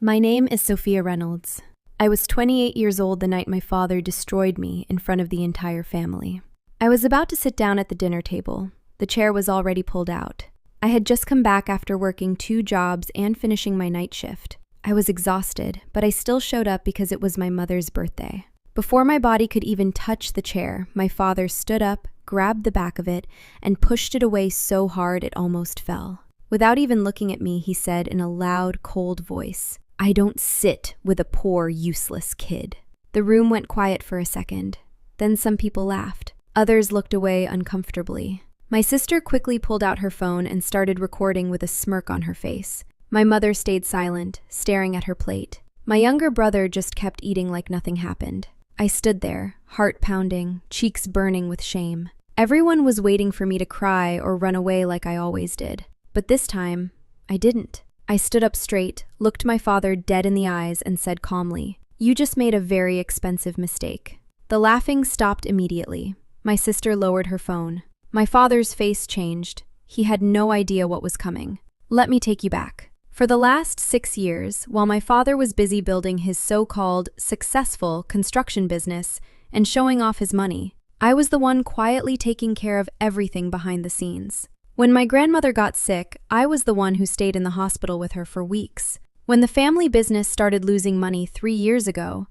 My name is Sophia Reynolds. I was 28 years old the night my father destroyed me in front of the entire family. I was about to sit down at the dinner table. The chair was already pulled out. I had just come back after working 2 jobs and finishing my night shift. I was exhausted, but I still showed up because it was my mother's birthday. Before my body could even touch the chair, my father stood up, grabbed the back of it, and pushed it away so hard it almost fell. Without even looking at me, he said in a loud, cold voice, "I don't sit with a poor, useless kid." The room went quiet for a second. Then some people laughed. Others looked away uncomfortably. My sister quickly pulled out her phone and started recording with a smirk on her face. My mother stayed silent, staring at her plate. My younger brother just kept eating like nothing happened. I stood there, heart pounding, cheeks burning with shame. Everyone was waiting for me to cry or run away like I always did. But this time, I didn't. I stood up straight, looked my father dead in the eyes, and said calmly, "You just made a very expensive mistake." The laughing stopped immediately. My sister lowered her phone. My father's face changed. He had no idea what was coming. Let me take you back. For the last 6 years, while my father was busy building his so-called successful construction business and showing off his money, I was the one quietly taking care of everything behind the scenes. When my grandmother got sick, I was the one who stayed in the hospital with her for weeks. When the family business started losing money 3 years ago,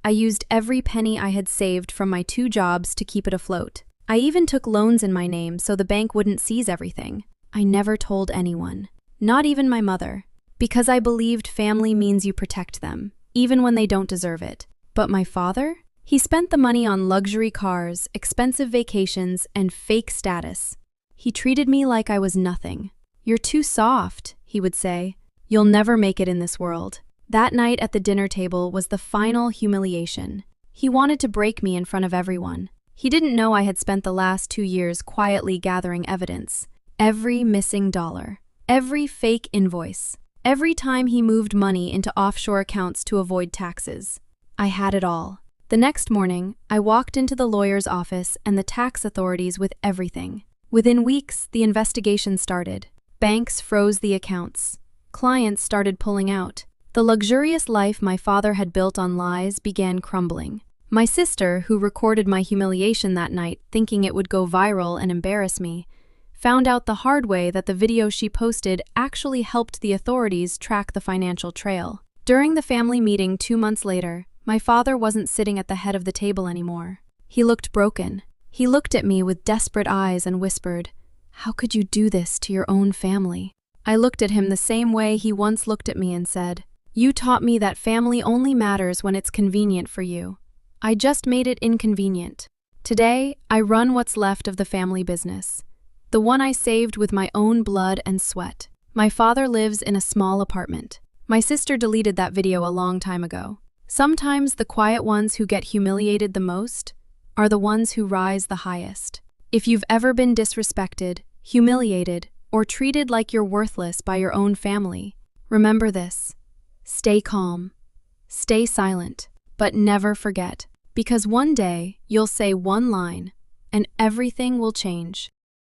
I used every penny I had saved from my 2 jobs to keep it afloat. I even took loans in my name so the bank wouldn't seize everything. I never told anyone, not even my mother, because I believed family means you protect them, even when they don't deserve it. But my father? He spent the money on luxury cars, expensive vacations, and fake status. He treated me like I was nothing. "You're too soft," he would say. "You'll never make it in this world." That night at the dinner table was the final humiliation. He wanted to break me in front of everyone. He didn't know I had spent the last 2 years quietly gathering evidence. Every missing dollar, every fake invoice, every time he moved money into offshore accounts to avoid taxes. I had it all. The next morning, I walked into the lawyer's office and the tax authorities with everything. Within weeks, the investigation started. Banks froze the accounts. Clients started pulling out. The luxurious life my father had built on lies began crumbling. My sister, who recorded my humiliation that night, thinking it would go viral and embarrass me, found out the hard way that the video she posted actually helped the authorities track the financial trail. During the family meeting 2 months later, my father wasn't sitting at the head of the table anymore. He looked broken. He looked at me with desperate eyes and whispered, "How could you do this to your own family?" I looked at him the same way he once looked at me and said, "You taught me that family only matters when it's convenient for you. I just made it inconvenient. Today, I run what's left of the family business, the one I saved with my own blood and sweat." My father lives in a small apartment. My sister deleted that video a long time ago. Sometimes the quiet ones who get humiliated the most are the ones who rise the highest. If you've ever been disrespected, humiliated, or treated like you're worthless by your own family, remember this. Stay calm. Stay silent. But never forget, because one day you'll say one line and everything will change.